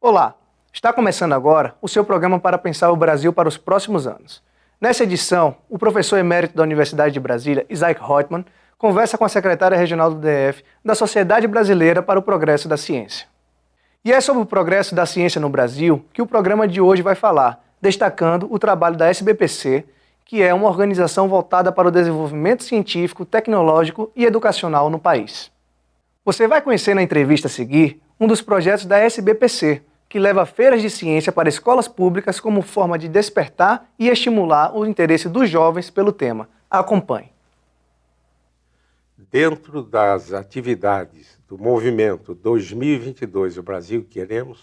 Olá, está começando agora o seu programa para pensar o Brasil para os próximos anos. Nessa edição, o professor emérito da Universidade de Brasília, Isaac Reutemann, conversa com a secretária regional do DF da Sociedade Brasileira para o Progresso da Ciência. E é sobre o progresso da ciência no Brasil que o programa de hoje vai falar, destacando o trabalho da SBPC, que é uma organização voltada para o desenvolvimento científico, tecnológico e educacional no país. Você vai conhecer na entrevista a seguir um dos projetos da SBPC, que leva feiras de ciência para escolas públicas como forma de despertar e estimular o interesse dos jovens pelo tema. Acompanhe. Dentro das atividades do movimento 2022 O Brasil que Queremos,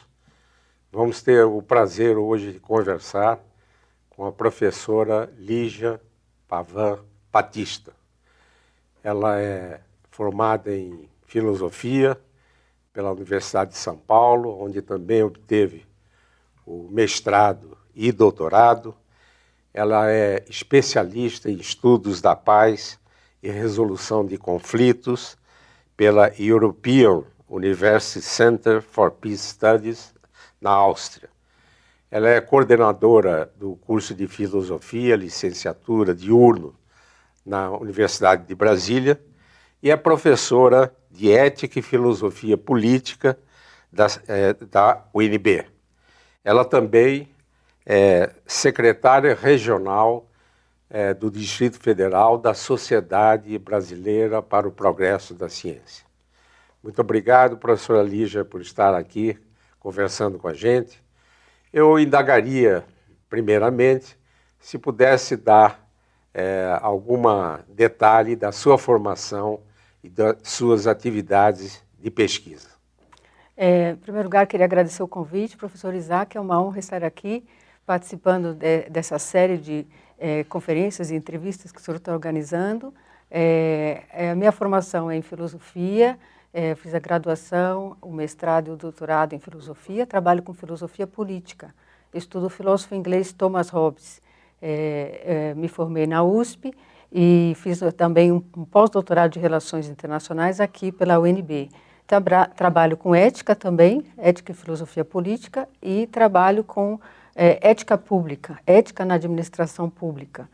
vamos ter o prazer hoje de conversar com a professora Lígia Pavan Batista. Ela é formada em filosofia pela Universidade de São Paulo, onde também obteve o mestrado e doutorado. Ela é especialista em estudos da paz e resolução de conflitos pela European University Center for Peace Studies, na Áustria. Ela é coordenadora do curso de filosofia, licenciatura diurno na Universidade de Brasília e é professora de ética e filosofia política da UNB. Ela também é secretária regional do Distrito Federal da Sociedade Brasileira para o Progresso da Ciência. Muito obrigado, professora Lígia, por estar aqui conversando com a gente. Eu indagaria, primeiramente, se pudesse dar algum detalhe da sua formação e das suas atividades de pesquisa. Em primeiro lugar, queria agradecer o convite, professor Isaac, é uma honra estar aqui participando dessa série de conferências e entrevistas que o senhor está organizando. A minha formação é em filosofia, fiz a graduação, o mestrado e o doutorado em filosofia, trabalho com filosofia política, estudo o filósofo inglês Thomas Hobbes. Me formei na USP e fiz também um pós-doutorado de Relações Internacionais aqui pela UNB. Trabalho com ética também, ética e filosofia política, e trabalho com ética pública, ética na administração pública.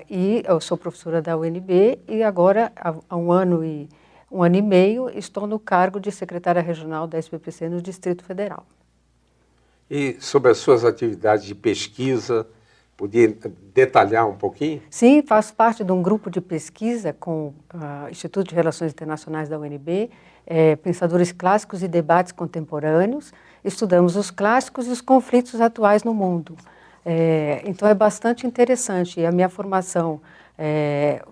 E eu sou professora da UNB e agora, há um ano e meio, estou no cargo de secretária regional da SBPC no Distrito Federal. E sobre as suas atividades de pesquisa, podia detalhar um pouquinho? Sim, faço parte de um grupo de pesquisa com o Instituto de Relações Internacionais da UNB, Pensadores Clássicos e Debates Contemporâneos. Estudamos os clássicos e os conflitos atuais no mundo. Então é bastante interessante. E a minha formação,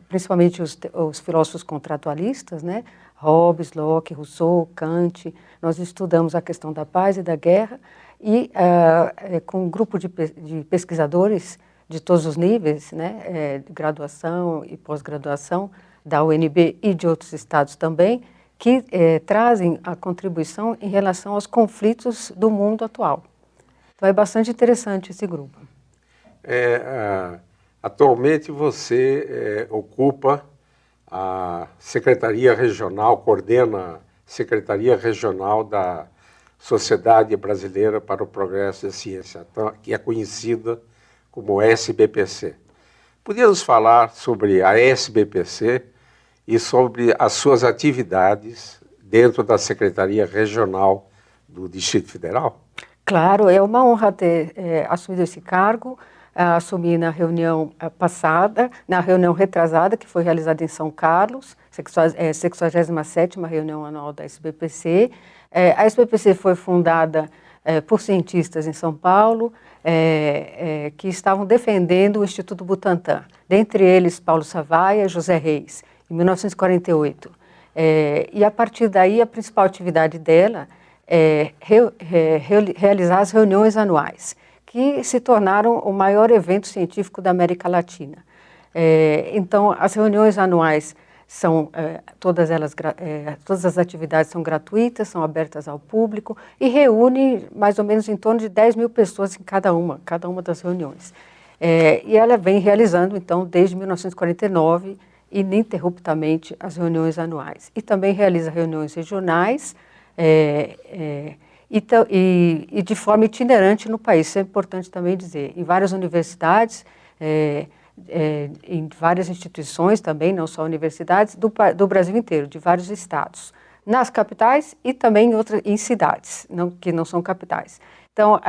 principalmente os filósofos contratualistas, né? Hobbes, Locke, Rousseau, Kant, nós estudamos a questão da paz e da guerra, e com um grupo de pesquisadores de todos os níveis, né, de graduação e pós-graduação da UNB e de outros estados também, que trazem a contribuição em relação aos conflitos do mundo atual. Então é bastante interessante esse grupo. Atualmente você ocupa a Secretaria Regional, coordena a Secretaria Regional da Sociedade Brasileira para o Progresso da Ciência, que é conhecida como SBPC. Podia nos falar sobre a SBPC e sobre as suas atividades dentro da Secretaria Regional do Distrito Federal? Claro, é uma honra ter assumido esse cargo. Assumi na reunião passada, na reunião retrasada, que foi realizada em São Carlos, 67ª reunião anual da SBPC. A SBPC foi fundada por cientistas em São Paulo, que estavam defendendo o Instituto Butantan, dentre eles Paulo Savaia e José Reis, em 1948. E a partir daí, a principal atividade dela é realizar as reuniões anuais, que se tornaram o maior evento científico da América Latina. Então, as reuniões anuais são, todas as atividades são gratuitas, são abertas ao público e reúne mais ou menos em torno de 10 mil pessoas em cada uma das reuniões. E ela vem realizando, então, desde 1949, ininterruptamente as reuniões anuais. E também realiza reuniões regionais, e de forma itinerante no país. Isso é importante também dizer. Em várias universidades, em várias instituições também, não só universidades, do Brasil inteiro, de vários estados. Nas capitais e também em cidades, que não são capitais. Então,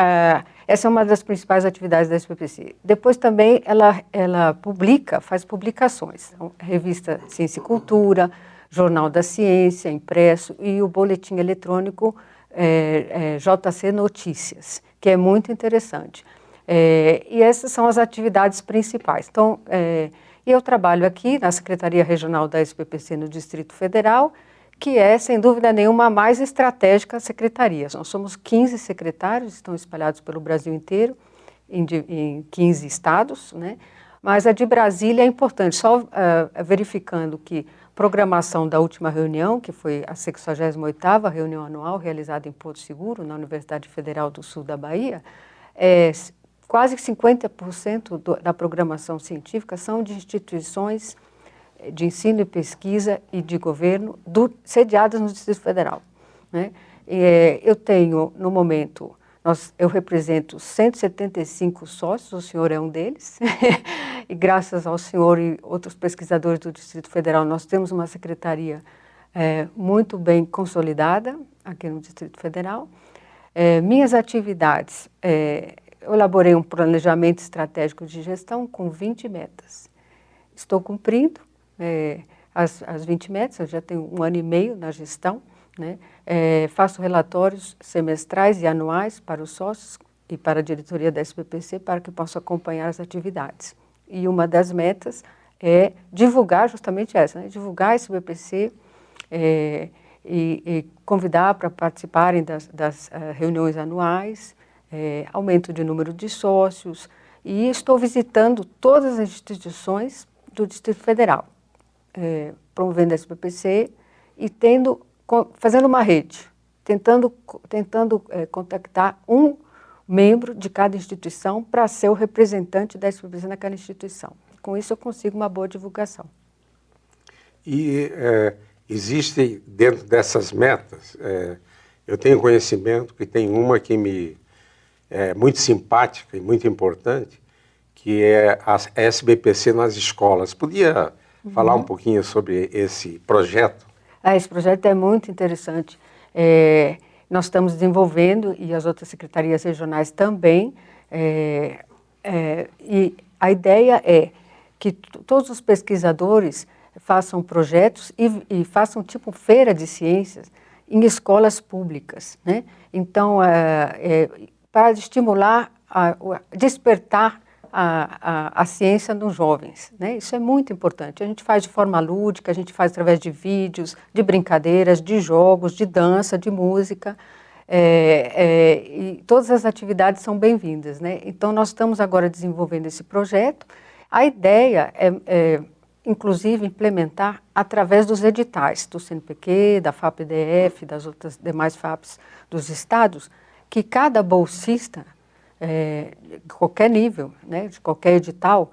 essa é uma das principais atividades da SBPC. Depois também ela faz publicações. Então, revista Ciência e Cultura, Jornal da Ciência, impresso, e o boletim eletrônico JC Notícias, que é muito interessante. E essas são as atividades principais. Então, eu trabalho aqui na Secretaria Regional da SBPC no Distrito Federal, que é, sem dúvida nenhuma, a mais estratégica secretaria. Nós somos 15 secretários, estão espalhados pelo Brasil inteiro, em 15 estados, né? Mas a de Brasília é importante, só verificando que programação da última reunião, que foi a 68ª reunião anual realizada em Porto Seguro, na Universidade Federal do Sul da Bahia, quase 50% da programação científica são de instituições de ensino e pesquisa e de governo sediadas no Distrito Federal, né? Eu tenho, no momento, eu represento 175 sócios, o senhor é um deles, e graças ao senhor e outros pesquisadores do Distrito Federal, nós temos uma secretaria muito bem consolidada aqui no Distrito Federal. Minhas atividades, eu elaborei um planejamento estratégico de gestão com 20 metas. Estou cumprindo as 20 metas, eu já tenho 1 ano e meio na gestão, né? Faço relatórios semestrais e anuais para os sócios e para a diretoria da SBPC para que possam acompanhar as atividades. E uma das metas é divulgar justamente essa, né? Divulgar a SBPC e convidar para participarem das reuniões anuais, aumento de número de sócios, e estou visitando todas as instituições do Distrito Federal, promovendo a SBPC e fazendo uma rede, tentando contactar um membro de cada instituição para ser o representante da SBPC naquela instituição. Com isso eu consigo uma boa divulgação. E existem dentro dessas metas, eu tenho conhecimento que tem uma que me é muito simpática e muito importante, que é a SBPC nas escolas. Podia falar um pouquinho sobre esse projeto? Esse projeto é muito interessante. Nós estamos desenvolvendo, e as outras secretarias regionais também, e a ideia é que todos os pesquisadores façam projetos e façam tipo feira de ciências em escolas públicas, né? Então, para estimular, despertar a ciência nos jovens, né? Isso é muito importante. A gente faz de forma lúdica, a gente faz através de vídeos, de brincadeiras, de jogos, de dança, de música, e todas as atividades são bem-vindas, né? Então, nós estamos agora desenvolvendo esse projeto. A ideia é inclusive, implementar através dos editais do CNPq, da FAPEDF, das outras demais FAPs dos estados, que cada bolsista, de qualquer nível, né, de qualquer edital,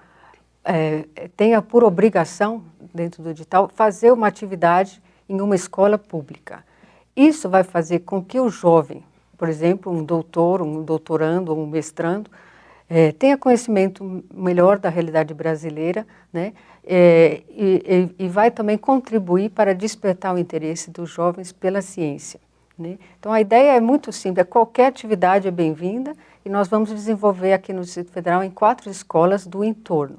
tenha por obrigação, dentro do edital, fazer uma atividade em uma escola pública. Isso vai fazer com que o jovem, por exemplo, um doutor, um doutorando ou um mestrando, tenha conhecimento melhor da realidade brasileira, né, e vai também contribuir para despertar o interesse dos jovens pela ciência, né? Então, a ideia é muito simples, qualquer atividade é bem-vinda, e nós vamos desenvolver aqui no Distrito Federal em 4 escolas do entorno.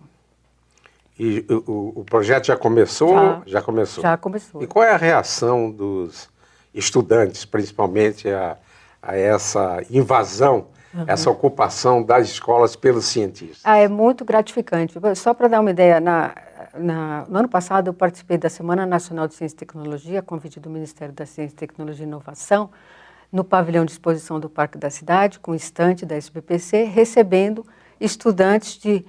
E o projeto já começou? Já começou. Já começou. E qual é a reação dos estudantes, principalmente a essa invasão, essa ocupação das escolas pelos cientistas? É muito gratificante. Só para dar uma ideia, no ano passado eu participei da Semana Nacional de Ciência e Tecnologia, a convite do Ministério da Ciência, Tecnologia e Inovação, no pavilhão de exposição do Parque da Cidade, com estante da SBPC, recebendo estudantes de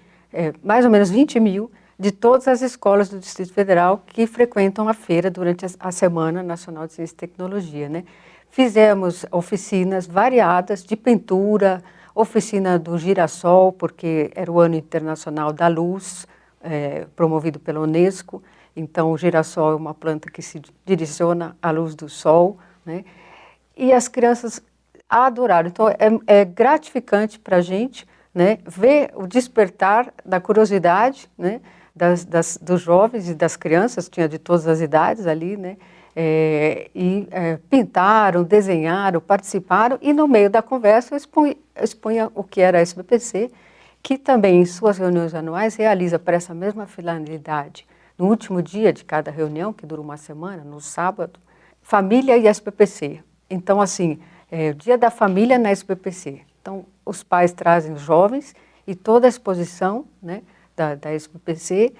mais ou menos 20 mil de todas as escolas do Distrito Federal que frequentam a feira durante a Semana Nacional de Ciência e Tecnologia, né? Fizemos oficinas variadas de pintura, oficina do girassol, porque era o Ano Internacional da Luz, promovido pela Unesco. Então, o girassol é uma planta que se direciona à luz do sol, né? E as crianças adoraram. Então, é gratificante para a gente, né, ver o despertar da curiosidade, né, dos jovens e das crianças, tinha de todas as idades ali, né, pintaram, desenharam, participaram, e no meio da conversa expunha o que era a SBPC, que também em suas reuniões anuais realiza para essa mesma finalidade, no último dia de cada reunião, que dura uma semana, no sábado, família e SBPC. Então, assim, o dia da família na SBPC. Então, os pais trazem os jovens e toda a exposição, né, da SBPC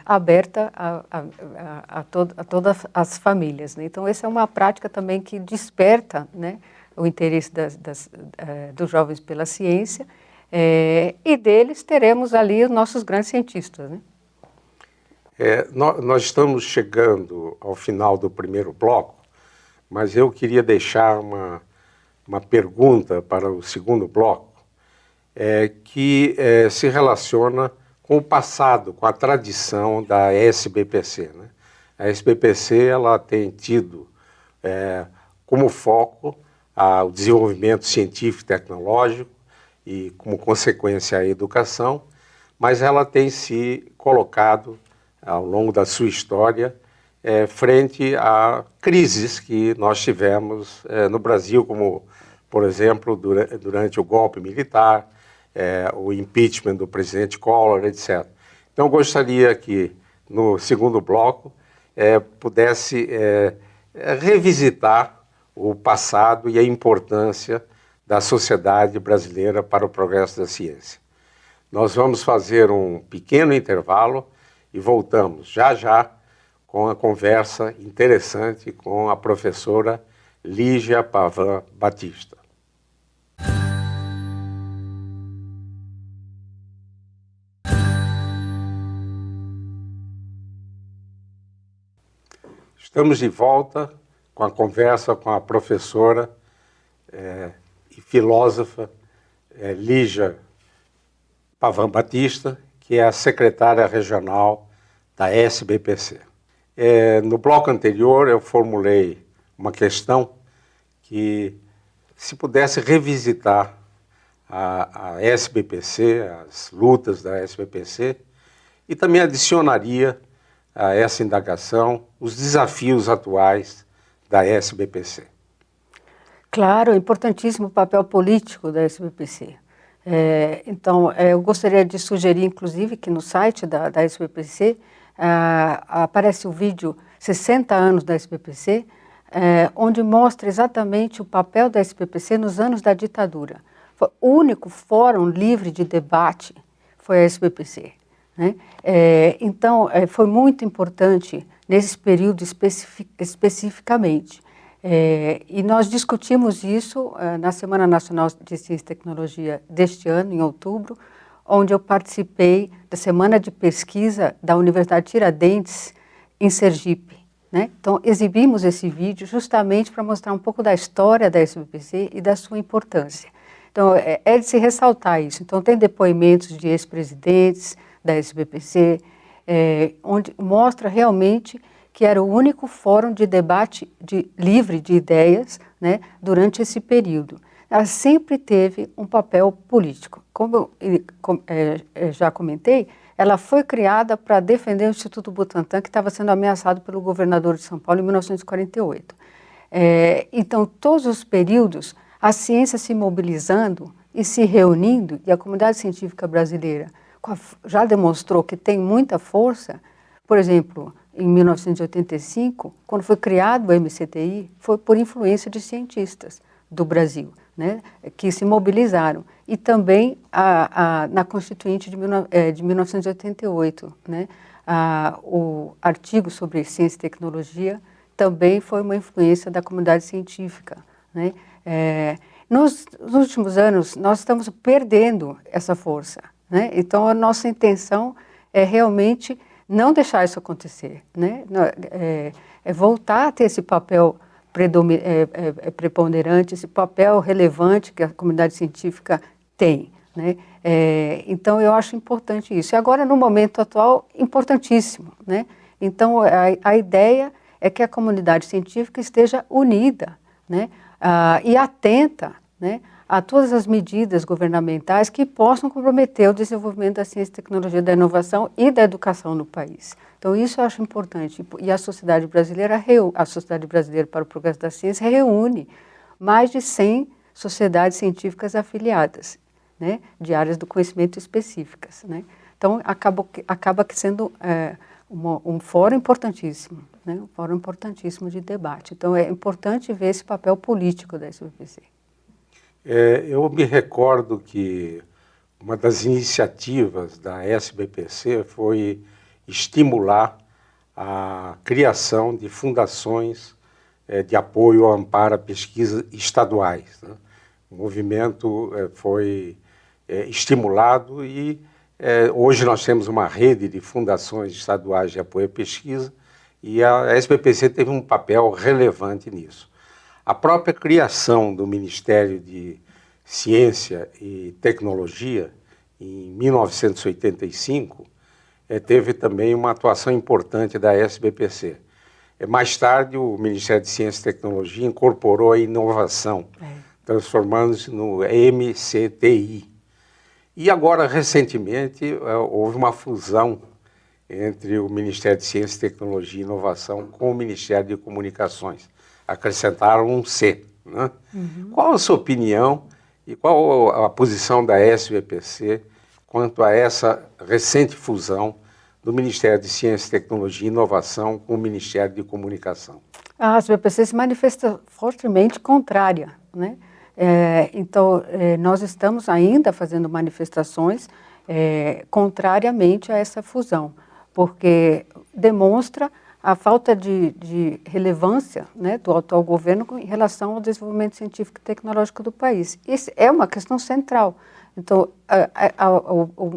aberta a todas as famílias, né? Então, essa é uma prática também que desperta, né, o interesse dos jovens pela ciência, e deles teremos ali os nossos grandes cientistas, né? Nós estamos chegando ao final do primeiro bloco, mas eu queria deixar uma pergunta para o segundo bloco, que se relaciona com o passado, com a tradição da SBPC, né? A SBPC ela tem tido como foco o desenvolvimento científico e tecnológico e, como consequência, a educação, mas ela tem se colocado, ao longo da sua história, frente a crises que nós tivemos no Brasil, como, por exemplo, durante o golpe militar, o impeachment do presidente Collor, etc. Então, eu gostaria que, no segundo bloco, pudesse revisitar o passado e a importância da sociedade brasileira para o progresso da ciência. Nós vamos fazer um pequeno intervalo e voltamos já com a conversa interessante com a professora Lígia Pavan Batista. Estamos de volta com a conversa com a professora e filósofa Lígia Pavan Batista, que é a secretária regional da SBPC. No bloco anterior eu formulei uma questão que, se pudesse revisitar a SBPC, as lutas da SBPC, e também adicionaria a essa indagação os desafios atuais da SBPC. Claro, é importantíssimo o papel político da SBPC. Então, eu gostaria de sugerir, inclusive, que no site da SBPC aparece o vídeo 60 anos da SBPC, onde mostra exatamente o papel da SBPC nos anos da ditadura. O único fórum livre de debate foi a SBPC, né? Então, foi muito importante nesse período especificamente. E nós discutimos isso na Semana Nacional de Ciência e Tecnologia deste ano, em outubro, onde eu participei da Semana de Pesquisa da Universidade Tiradentes, em Sergipe, né? Então, exibimos esse vídeo justamente para mostrar um pouco da história da SBPC e da sua importância. Então, é de se ressaltar isso. Então, tem depoimentos de ex-presidentes da SBPC, onde mostra realmente que era o único fórum de debate livre de ideias, né, durante esse período. Ela sempre teve um papel político. Como eu já comentei, ela foi criada para defender o Instituto Butantan, que estava sendo ameaçado pelo governador de São Paulo em 1948. Então, todos os períodos, a ciência se mobilizando e se reunindo, e a comunidade científica brasileira já demonstrou que tem muita força. Por exemplo, em 1985, quando foi criado o MCTI, foi por influência de cientistas do Brasil, né, que se mobilizaram. E também na Constituinte de 1988, né, o artigo sobre ciência e tecnologia também foi uma influência da comunidade científica, né. Nos últimos anos, nós estamos perdendo essa força, né. Então, a nossa intenção é realmente não deixar isso acontecer, né? Voltar a ter esse papel preponderante, esse papel relevante que a comunidade científica tem, né? Então, eu acho importante isso. E agora, no momento atual, importantíssimo, né? Então, a ideia é que a comunidade científica esteja unida, né? e atenta, né, a todas as medidas governamentais que possam comprometer o desenvolvimento da ciência, tecnologia, da inovação e da educação no país. Então, isso eu acho importante. E a Sociedade Brasileira para o Progresso da Ciência reúne mais de 100 sociedades científicas afiliadas, né, de áreas do conhecimento específicas, né. Então, acaba sendo um fórum importantíssimo, né, um fórum importantíssimo de debate. Então, é importante ver esse papel político da SBPC. Eu me recordo que uma das iniciativas da SBPC foi estimular a criação de fundações de apoio ao amparo à pesquisa estaduais, né? O movimento foi estimulado e hoje nós temos uma rede de fundações estaduais de apoio à pesquisa e a SBPC teve um papel relevante nisso. A própria criação do Ministério de Ciência e Tecnologia, em 1985, teve também uma atuação importante da SBPC. Mais tarde, o Ministério de Ciência e Tecnologia incorporou a inovação, transformando-se no MCTI. E agora, recentemente, houve uma fusão entre o Ministério de Ciência, Tecnologia e Inovação com o Ministério de Comunicações. Acrescentaram um C, né? Qual a sua opinião e qual a posição da SBPC quanto a essa recente fusão do Ministério de Ciência, Tecnologia e Inovação com o Ministério de Comunicação? A SBPC se manifesta fortemente contrária, né? Então, nós estamos ainda fazendo manifestações contrariamente a essa fusão, porque demonstra a falta de relevância, né, do atual governo em relação ao desenvolvimento científico e tecnológico do país. Isso é uma questão central. Então,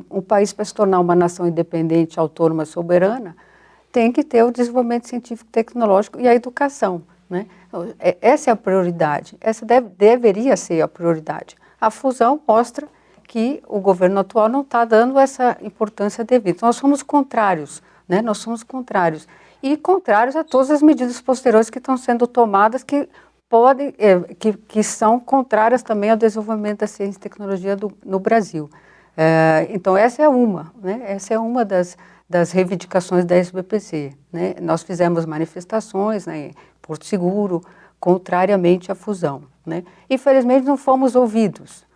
o país, para se tornar uma nação independente, autônoma, soberana, tem que ter o desenvolvimento científico e tecnológico e a educação, né? Essa é a prioridade, essa deveria ser a prioridade. A fusão mostra que o governo atual não está dando essa importância devida. Então, nós somos contrários, né? Nós somos contrários. E contrários a todas as medidas posteriores que estão sendo tomadas que são contrárias também ao desenvolvimento da ciência e tecnologia no Brasil. Então, essa é uma, né? Essa é uma das reivindicações da SBPC, né? Nós fizemos manifestações, né, em Porto Seguro, contrariamente à fusão, né? Infelizmente, não fomos ouvidos.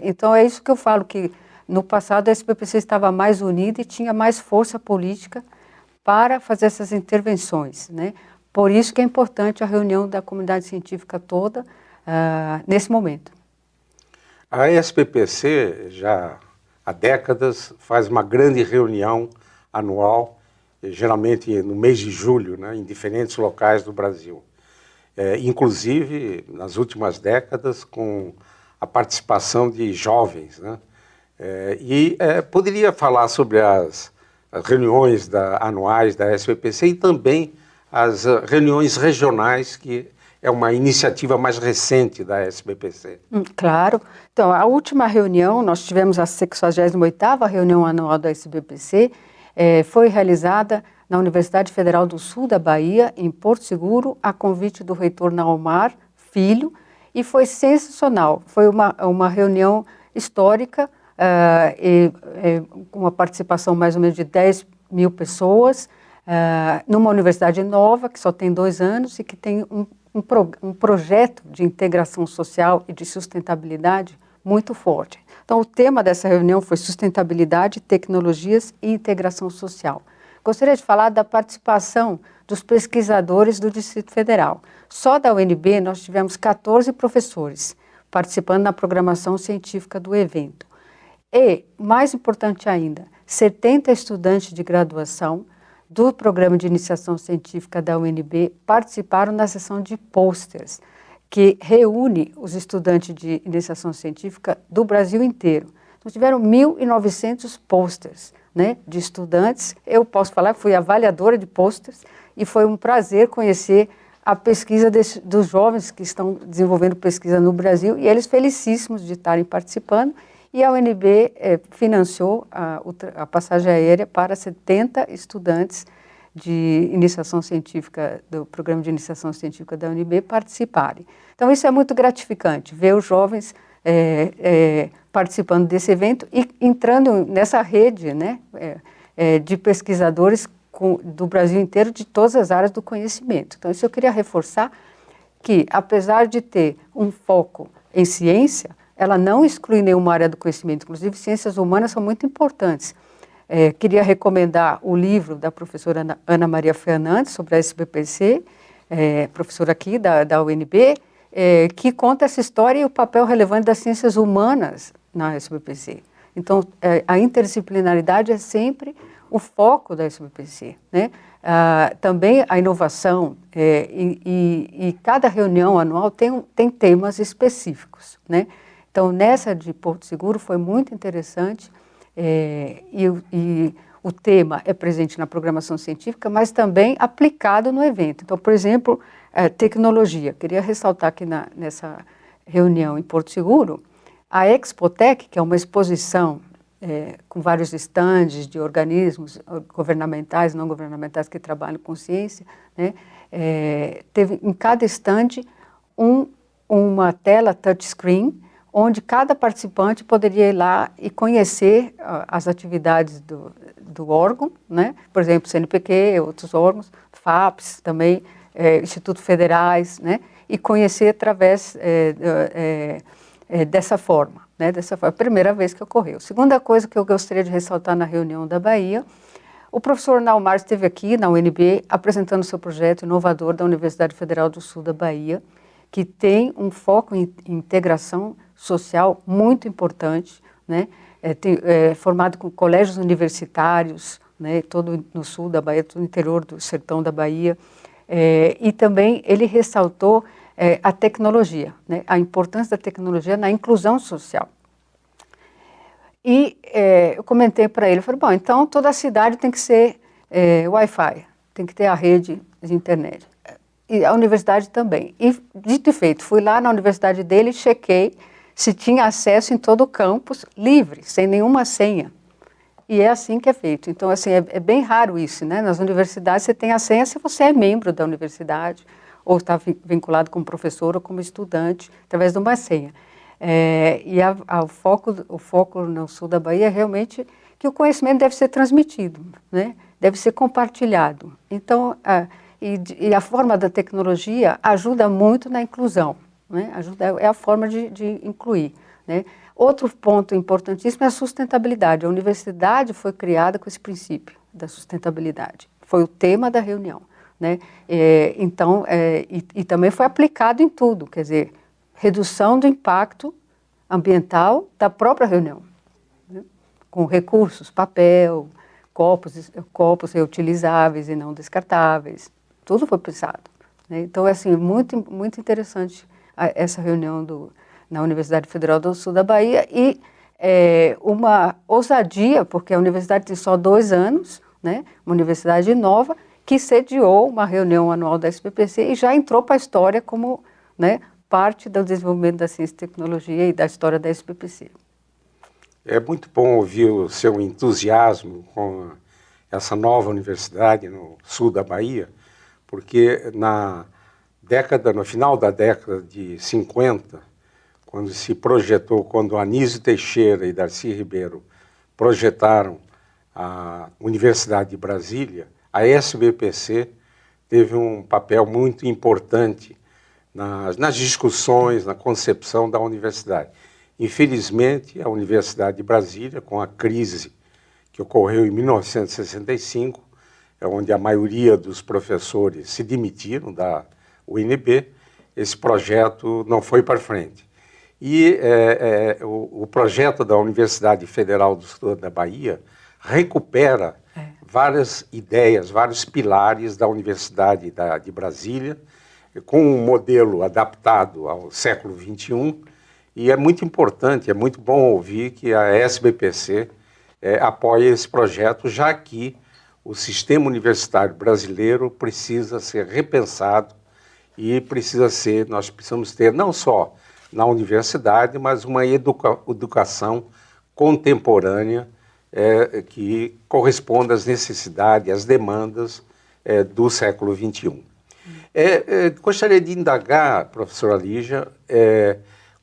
Então, é isso que eu falo, que no passado a SBPC estava mais unida e tinha mais força política para fazer essas intervenções, né? Por isso que é importante a reunião da comunidade científica toda nesse momento. A SBPC já há décadas faz uma grande reunião anual, geralmente no mês de julho, né, em diferentes locais do Brasil. Inclusive, nas últimas décadas, com a participação de jovens, né? Poderia falar sobre as reuniões anuais da SBPC e também as reuniões regionais, que é uma iniciativa mais recente da SBPC. Claro. Então, a última reunião, nós tivemos a 68ª reunião anual da SBPC, foi realizada na Universidade Federal do Sul da Bahia, em Porto Seguro, a convite do reitor Naomar Filho, e foi sensacional. Foi uma reunião histórica, com uma participação mais ou menos de 10 mil pessoas, numa universidade nova, que só tem 2 anos e que tem um projeto de integração social e de sustentabilidade muito forte. Então, o tema dessa reunião foi sustentabilidade, tecnologias e integração social. Gostaria de falar da participação dos pesquisadores do Distrito Federal. Só da UNB nós tivemos 14 professores participando da programação científica do evento. E, mais importante ainda, 70 estudantes de graduação do Programa de Iniciação Científica da UNB participaram da sessão de posters, que reúne os estudantes de iniciação científica do Brasil inteiro. Então, tiveram 1.900 posters, né, de estudantes. Eu posso falar que fui avaliadora de posters e foi um prazer conhecer a pesquisa dos jovens que estão desenvolvendo pesquisa no Brasil e eles felicíssimos de estarem participando. E a UNB financiou a passagem aérea para 70 estudantes de iniciação científica, do programa de iniciação científica da UNB, participarem. Então, isso é muito gratificante, ver os jovens participando desse evento e entrando nessa rede, né, de pesquisadores do Brasil inteiro, de todas as áreas do conhecimento. Então, isso eu queria reforçar, que apesar de ter um foco em ciência, ela não exclui nenhuma área do conhecimento, inclusive ciências humanas são muito importantes. Queria recomendar o livro da professora Ana Maria Fernandes sobre a SBPC, professora aqui da UNB, que conta essa história e o papel relevante das ciências humanas na SBPC. Então, a interdisciplinaridade é sempre o foco da SBPC, né? Também a inovação, e cada reunião anual tem temas específicos, né? Então, nessa de Porto Seguro foi muito interessante, e o tema é presente na programação científica, mas também aplicado no evento. Então, por exemplo, tecnologia. Queria ressaltar que nessa reunião em Porto Seguro, a Expotec, que é uma exposição com vários estandes de organismos governamentais, não governamentais que trabalham com ciência, né, teve em cada estande uma tela touchscreen, onde cada participante poderia ir lá e conhecer as atividades do órgão, né? Por exemplo, CNPq, outros órgãos, FAPES também, institutos federais, né? E conhecer através dessa forma, né? Dessa foi a primeira vez que ocorreu. Segunda coisa que eu gostaria de ressaltar na reunião da Bahia, o professor Naumar esteve aqui na UNB apresentando seu projeto inovador da Universidade Federal do Sul da Bahia, que tem um foco em integração social muito importante, né? Formado com colégios universitários, né? Todo no sul da Bahia, todo no interior do sertão da Bahia, e também ele ressaltou a tecnologia, né? A importância da tecnologia na inclusão social. E eu comentei para ele, falei, bom, então toda a cidade tem que ser Wi-Fi, tem que ter a rede de internet. E a universidade também. E, dito e feito, fui lá na universidade dele e chequei se tinha acesso em todo o campus, livre, sem nenhuma senha. E é assim que é feito. Então, assim, é bem raro isso, né? Nas universidades você tem a senha se você é membro da universidade, ou está vinculado como professor ou como estudante, através de uma senha. O foco no sul da Bahia é realmente que o conhecimento deve ser transmitido, né? Deve ser compartilhado. Então, e a forma da tecnologia ajuda muito na inclusão, né? É a forma de incluir, né? Outro ponto importantíssimo é a sustentabilidade. A universidade foi criada com esse princípio da sustentabilidade. Foi o tema da reunião, né? Então, também foi aplicado em tudo, quer dizer, redução do impacto ambiental da própria reunião, né? Com recursos, papel, copos reutilizáveis e não descartáveis. Tudo foi pensado, né? Então, é assim, muito, muito interessante essa reunião na Universidade Federal do Sul da Bahia e uma ousadia, porque a universidade tem só 2 anos, né? Uma universidade nova, que sediou uma reunião anual da SBPC e já entrou para a história como, né, parte do desenvolvimento da ciência e tecnologia e da história da SBPC. É muito bom ouvir o seu entusiasmo com essa nova universidade no sul da Bahia, porque no final da década de 50, quando Anísio Teixeira e Darcy Ribeiro projetaram a Universidade de Brasília, a SBPC teve um papel muito importante nas discussões, na concepção da universidade. Infelizmente, a Universidade de Brasília, com a crise que ocorreu em 1965, onde a maioria dos professores se demitiram da UNB, esse projeto não foi para frente. E o projeto da Universidade Federal do Sul da Bahia recupera várias ideias, vários pilares da Universidade de Brasília, com um modelo adaptado ao século XXI, e é muito importante, é muito bom ouvir que a SBPC apoia esse projeto, já que o sistema universitário brasileiro precisa ser repensado e nós precisamos ter não só na universidade, mas uma educação contemporânea que corresponda às necessidades, às demandas do século XXI. Gostaria de indagar, professora Lígia,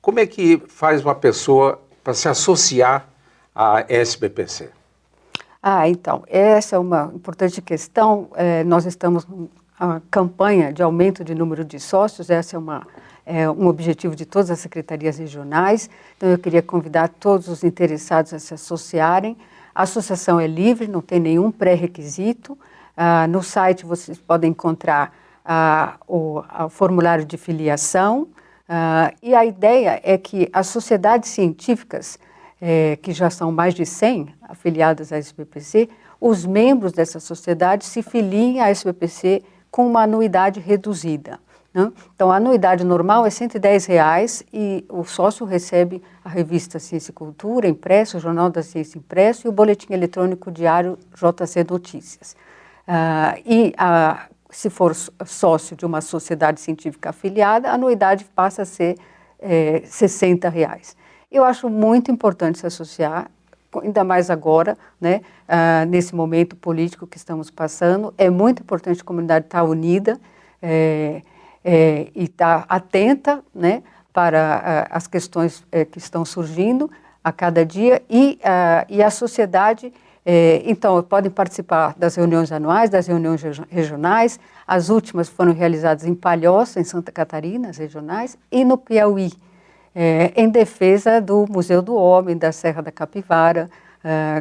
como é que faz uma pessoa para se associar à SBPC? Então, essa é uma importante questão. Nós estamos numa campanha de aumento de número de sócios, essa é um objetivo de todas as secretarias regionais, então eu queria convidar todos os interessados a se associarem. A associação é livre, não tem nenhum pré-requisito. No site vocês podem encontrar o formulário de filiação, e a ideia é que as sociedades científicas, que já são mais de 100 afiliadas à SBPC, os membros dessa sociedade se filiem à SBPC com uma anuidade reduzida, né? Então, a anuidade normal é R$ 110 e o sócio recebe a revista Ciência e Cultura impressa, o Jornal da Ciência impresso e o boletim eletrônico diário JC Notícias. Se for sócio de uma sociedade científica afiliada, a anuidade passa a ser R$ 60. Eu acho muito importante se associar, ainda mais agora, né, nesse momento político que estamos passando. É muito importante a comunidade estar unida e estar atenta, né, para as questões que estão surgindo a cada dia e a sociedade. Então, podem participar das reuniões anuais, das reuniões regionais. As últimas foram realizadas em Palhoça, em Santa Catarina, as regionais, e no Piauí, em defesa do Museu do Homem, da Serra da Capivara,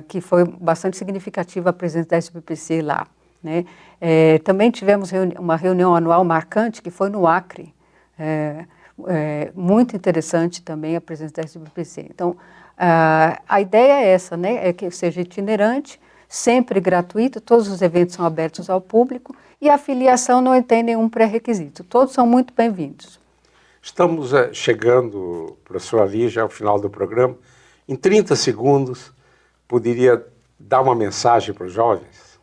que foi bastante significativa a presença da SBPC lá, né? Também tivemos uma reunião anual marcante, que foi no Acre, muito interessante também a presença da SBPC. Então, a ideia é essa, né? É que seja itinerante, sempre gratuito, todos os eventos são abertos ao público e a filiação não tem nenhum pré-requisito. Todos são muito bem-vindos. Estamos chegando, professora Lígia, ao final do programa. Em 30 segundos, poderia dar uma mensagem para os jovens?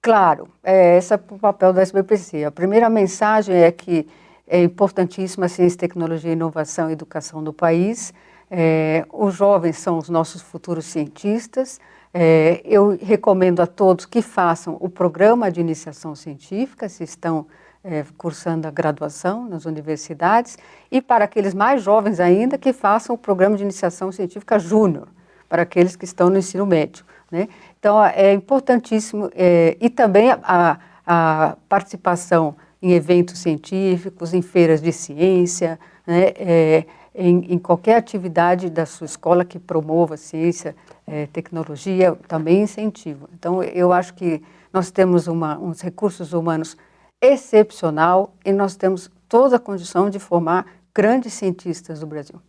Claro, esse é o papel da SBPC. A primeira mensagem é que é importantíssima a ciência, tecnologia, inovação e educação do país. Os jovens são os nossos futuros cientistas. Eu recomendo a todos que façam o programa de iniciação científica, se estão cursando a graduação nas universidades, e para aqueles mais jovens ainda, que façam o programa de iniciação científica júnior, para aqueles que estão no ensino médio, né? Então, é importantíssimo, e também a participação em eventos científicos, em feiras de ciência, né? Em qualquer atividade da sua escola que promova ciência, tecnologia, também incentivo. Então, eu acho que nós temos uns recursos humanos excepcional e nós temos toda a condição de formar grandes cientistas do Brasil.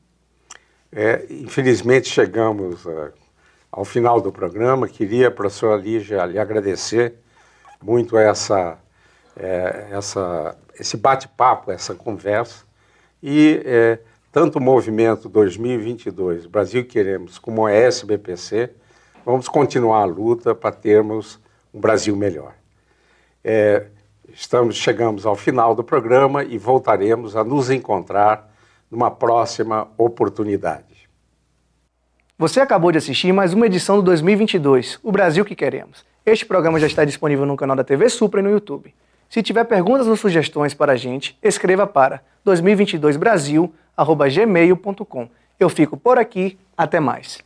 Infelizmente, chegamos ao final do programa. Queria, professora Lígia, lhe agradecer muito esse bate-papo, essa conversa. E tanto o Movimento 2022, Brasil Queremos, como a SBPC, vamos continuar a luta para termos um Brasil melhor. Chegamos ao final do programa e voltaremos a nos encontrar numa próxima oportunidade. Você acabou de assistir mais uma edição do 2022, O Brasil que Queremos. Este programa já está disponível no canal da TV Supra e no YouTube. Se tiver perguntas ou sugestões para a gente, escreva para 2022brasil@gmail.com. Eu fico por aqui, até mais.